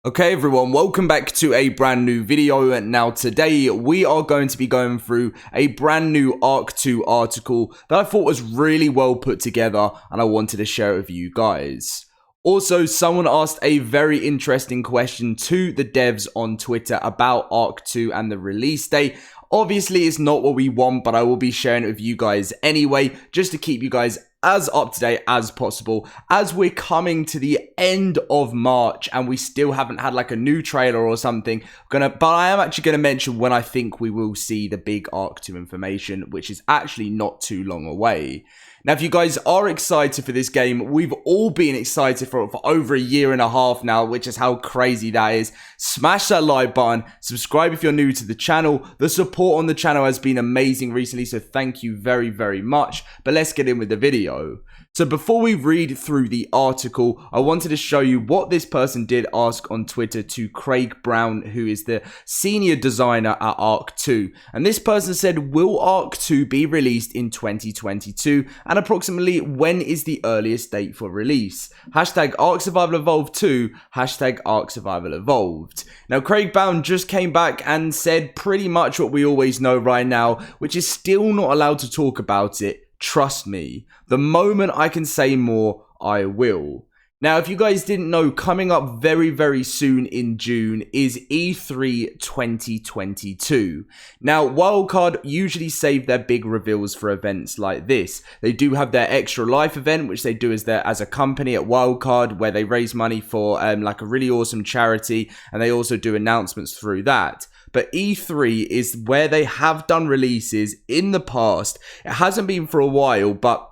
Okay everyone, welcome back to a brand new video. Now today we are going to be going through a brand new Ark 2 article that I thought was really well put together and I wanted to share it with you guys. Also, someone asked a very interesting question to the devs on Twitter about Ark 2 and the release date. Obviously, it's not what we want, but I will be sharing it with you guys anyway, just to keep you guys as up to date as possible, as we're coming to the end of March and we still haven't had like a new trailer or something. But I am actually gonna mention when I think we will see the big Ark 2 information, which is actually not too long away. Now, if you guys are excited for this game, we've all been excited for it for over a year and a half now, which is how crazy that is. Smash that like button, subscribe if you're new to the channel. The support on the channel has been amazing recently, so thank you very, very much. But let's get in with the video. So before we read through the article, I wanted to show you what this person did ask on Twitter to Craig Brown, who is the senior designer at Ark 2. And this person said, will Ark 2 be released in 2022? And approximately when is the earliest date for release? Hashtag Ark Survival Evolved 2, hashtag Ark Survival Evolved. Now, Craig Brown just came back and said pretty much what we always know right now, which is still not allowed to talk about it. Trust me, the moment I can say more, I will. Now, if you guys didn't know, coming up very, very soon in June is E3 2022. Now, Wildcard usually save their big reveals for events like this. They do have their Extra Life event, which they do as a company at Wildcard, where they raise money for like a really awesome charity, and they also do announcements through that. But E3 is where they have done releases in the past. It hasn't been for a while, but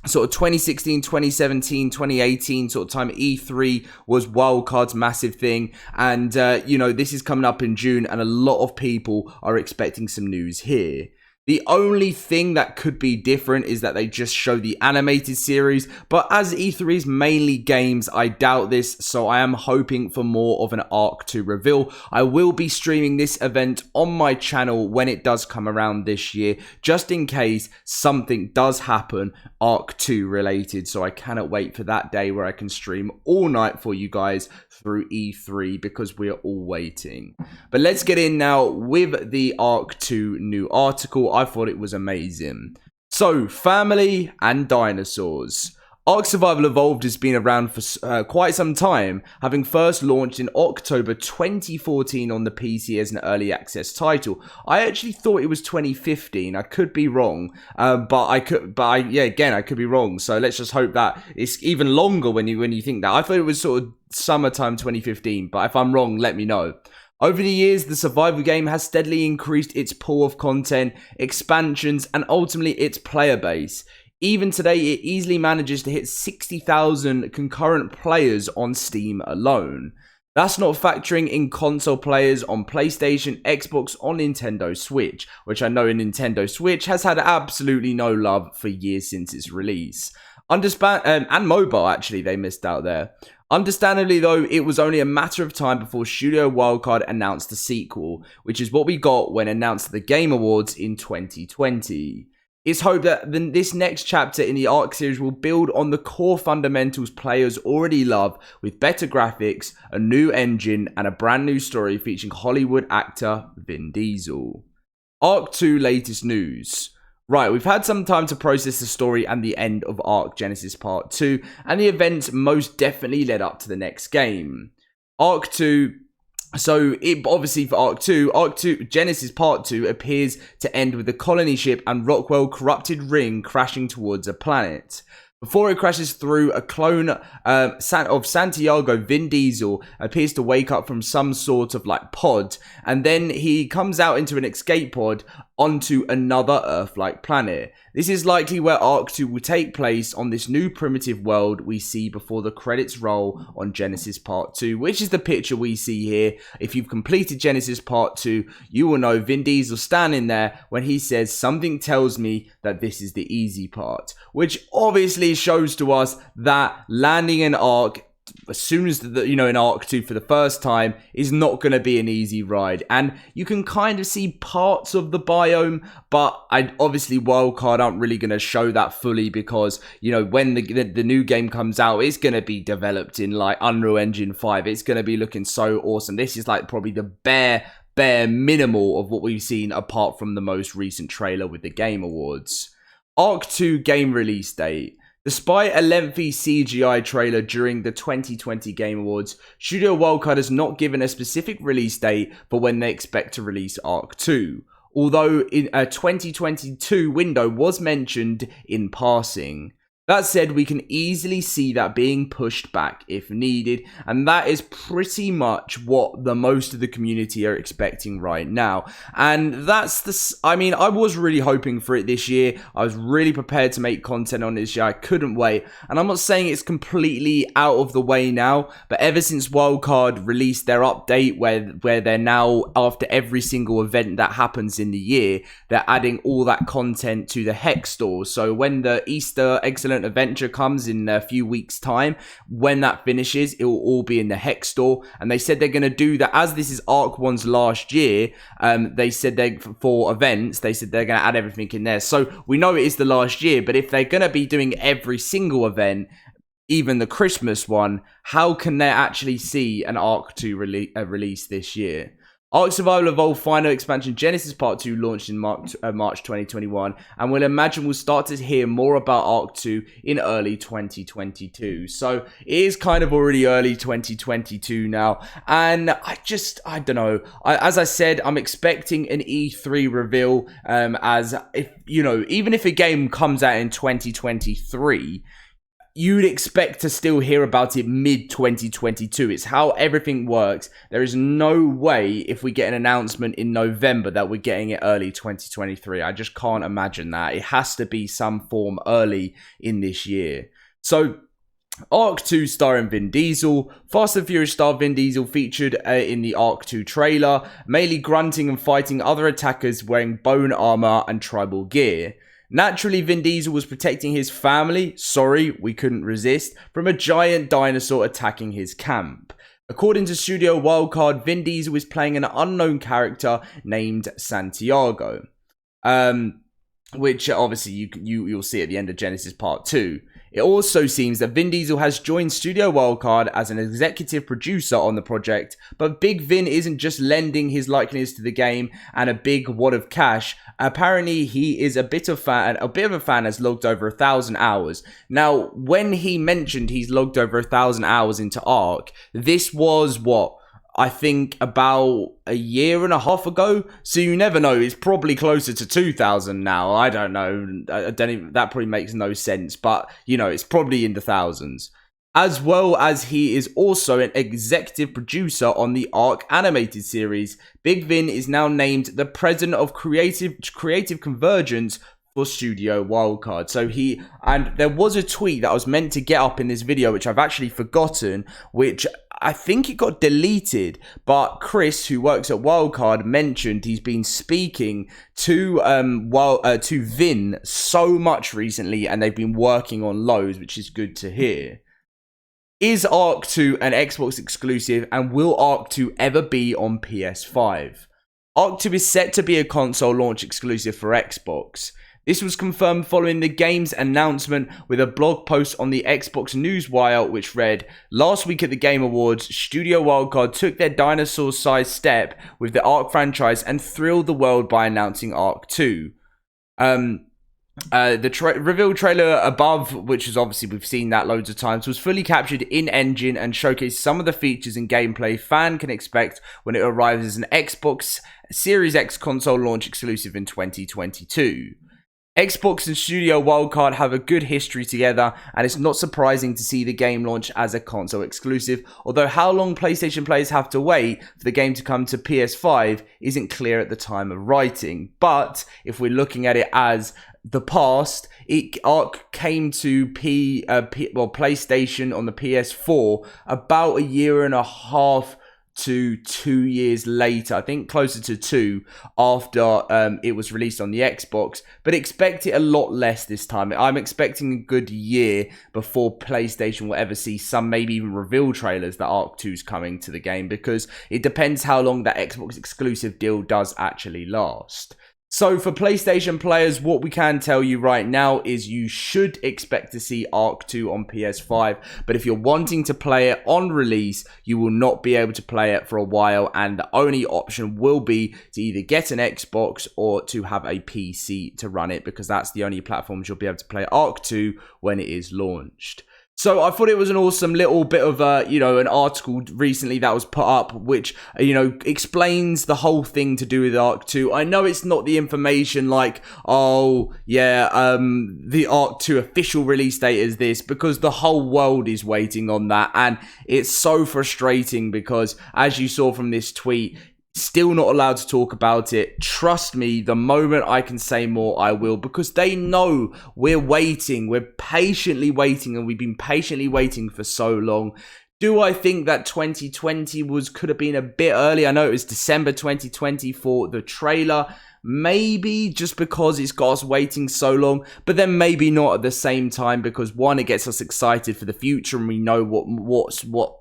sort of 2016, 2017, 2018 sort of time, E3 was Wildcard's massive thing. And, you know, this is coming up in June and a lot of people are expecting some news here. The only thing that could be different is that they just show the animated series, but as E3 is mainly games, I doubt this, so I am hoping for more of an Ark 2 reveal. I will be streaming this event on my channel when it does come around this year, just in case something does happen Ark 2 related, so I cannot wait for that day where I can stream all night for you guys through E3 because we are all waiting. But let's get in now with the Ark 2 new article. I thought it was amazing. So, family and dinosaurs. Ark Survival Evolved has been around for quite some time, having first launched in October 2014 on the PC as an early access title. I actually thought it was 2015. I could be wrong, I could be wrong. So let's just hope that it's even longer when you think that. I thought it was sort of summertime 2015, but if I'm wrong, let me know. Over the years, the survival game has steadily increased its pool of content, expansions, and ultimately its player base. Even today, it easily manages to hit 60,000 concurrent players on Steam alone. That's not factoring in console players on PlayStation, Xbox, or Nintendo Switch, which I know Nintendo Switch has had absolutely no love for years since its release. And mobile, actually, they missed out there. Understandably, though, it was only a matter of time before Studio Wildcard announced the sequel, which is what we got when announced at the Game Awards in 2020. It's hoped that this next chapter in the Ark series will build on the core fundamentals players already love, with better graphics, a new engine, and a brand new story featuring Hollywood actor Vin Diesel. Ark 2 latest news. Right, we've had some time to process the story and the end of Ark Genesis Part 2, and the events most definitely led up to the next game. Ark 2... So, obviously for Ark 2, Genesis Part 2 appears to end with the colony ship and Rockwell corrupted ring crashing towards a planet. Before it crashes through, a clone of Santiago, Vin Diesel, appears to wake up from some sort of like pod, and then he comes out into an escape pod onto another Earth-like planet. This is likely where Ark 2 will take place, on this new primitive world we see before the credits roll on Genesis Part 2, which is the picture we see here. If you've completed Genesis Part 2, you will know Vin Diesel standing there when he says, "Something tells me that this is the easy part," which obviously shows to us that landing an Ark as soon as in Ark 2 for the first time is not going to be an easy ride. And you can kind of see parts of the biome, but obviously Wildcard aren't really going to show that fully because, when the new game comes out, it's going to be developed in like Unreal Engine 5. It's going to be looking so awesome. This is like probably the bare minimal of what we've seen apart from the most recent trailer with the Game Awards. Ark 2 game release date. Despite a lengthy CGI trailer during the 2020 Game Awards, Studio Wildcard has not given a specific release date for when they expect to release Ark 2, although a 2022 window was mentioned in passing. That said, we can easily see that being pushed back if needed, and that is pretty much what the most of the community are expecting right now. And that's I was really hoping for it this year. I was really prepared to make content on this year. I couldn't wait. And I'm not saying it's completely out of the way now, but ever since Wildcard released their update where they're now, after every single event that happens in the year, they're adding all that content to the Hex store. So when the Easter Excellent Adventure comes in a few weeks time, when that finishes, it will all be in the Hex store. And they said they're going to do that, as this is Ark 1's last year. They said for events, they said they're going to add everything in there. So we know it is the last year, but if they're going to be doing every single event, even the Christmas one, how can they actually see an Ark 2 release this year? Ark Survival Evolved Final Expansion Genesis Part 2 launched in March 2021, and we'll imagine we'll start to hear more about Ark 2 in early 2022. So it is kind of already early 2022 now, and I don't know. As I said, I'm expecting an E3 reveal, as if, even if a game comes out in 2023, you'd expect to still hear about it mid-2022. It's how everything works. There is no way, if we get an announcement in November, that we're getting it early 2023. I just can't imagine that. It has to be some form early in this year. So, Ark 2 starring Vin Diesel. Fast and Furious star Vin Diesel featured in the Ark 2 trailer, mainly grunting and fighting other attackers wearing bone armor and tribal gear. Naturally, Vin Diesel was protecting his family, sorry, we couldn't resist, from a giant dinosaur attacking his camp. According to Studio Wildcard, Vin Diesel is playing an unknown character named Santiago, which obviously you'll see at the end of Genesis Part 2. It also seems that Vin Diesel has joined Studio Wildcard as an executive producer on the project, but Big Vin isn't just lending his likeness to the game and a big wad of cash. Apparently, he is a bit of a fan, has logged over 1,000 hours. Now, when he mentioned he's logged over 1,000 hours into Ark, this was what? I think about a year and a half ago. So you never know. It's probably closer to 2,000 now. I don't know. That probably makes no sense. But, it's probably in the thousands. As well as he is also an executive producer on the Ark animated series. Big Vin is now named the president of creative convergence for Studio Wildcard. So and there was a tweet that I was meant to get up in this video, which I've actually forgotten, which I think it got deleted, but Chris, who works at Wildcard, mentioned he's been speaking to Vin so much recently, and they've been working on loads, which is good to hear. Is Ark 2 an Xbox exclusive, and will Ark 2 ever be on PS5? Ark 2 is set to be a console launch exclusive for Xbox. This was confirmed following the game's announcement with a blog post on the Xbox Newswire, which read, "Last week at the Game Awards, Studio Wildcard took their dinosaur-sized step with the Ark franchise and thrilled the world by announcing Ark 2. The reveal trailer above, which is obviously we've seen that loads of times, was fully captured in-engine and showcased some of the features and gameplay fan can expect when it arrives as an Xbox Series X console launch exclusive in 2022. Xbox and Studio Wildcard have a good history together, and it's not surprising to see the game launch as a console exclusive, although how long PlayStation players have to wait for the game to come to PS5 isn't clear at the time of writing. But if we're looking at it as the past, Ark came to PlayStation on the PS4 about a year and a half to 2 years later. I think closer to 2 after it was released on the Xbox, but expect it a lot less this time. I'm expecting a good year before PlayStation will ever see some, maybe even reveal trailers that Ark 2 is coming to the game, because it depends how long that Xbox exclusive deal does actually last. So for PlayStation players, what we can tell you right now is you should expect to see Ark 2 on PS5, but if you're wanting to play it on release, you will not be able to play it for a while, and the only option will be to either get an Xbox or to have a PC to run it, because that's the only platforms you'll be able to play Ark 2 when it is launched. So I thought it was an awesome little bit of an article recently that was put up, which, explains the whole thing to do with Ark 2. I know it's not the information like, oh, yeah, the Ark 2 official release date is this, because the whole world is waiting on that. And it's so frustrating because, as you saw from this tweet, still not allowed to talk about it. Trust me, the moment I can say more, I will, because they know we're waiting. We're patiently waiting, and we've been patiently waiting for so long. Do I think that 2020 could have been a bit early? I know it was December 2020 for the trailer. Maybe just because it's got us waiting so long, but then maybe not at the same time, because one, it gets us excited for the future, and we know what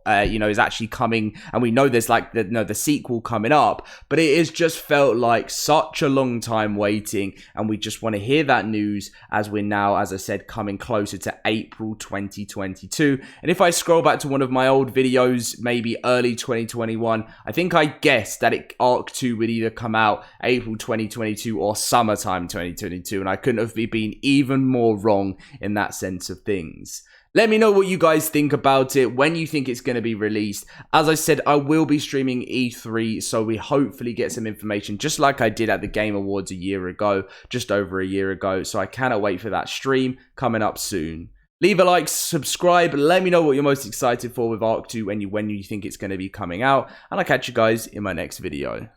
is actually coming, and we know there's like the sequel coming up. But it has just felt like such a long time waiting, and we just want to hear that news as we're now, as I said, coming closer to April 2022. And if I scroll back to one of my old videos, maybe early 2021, I think I guessed that Ark 2 would either come out April 2022 or summertime 2022, and I couldn't have been even more wrong in that sense of things. Let me know what you guys think about it, when you think it's going to be released. As I said, I will be streaming E3, so we hopefully get some information, just like I did at the Game Awards a year ago, just over a year ago. So I cannot wait for that stream coming up soon. Leave a like, subscribe, let me know what you're most excited for with Ark 2 when you think it's going to be coming out, and I'll catch you guys in my next video.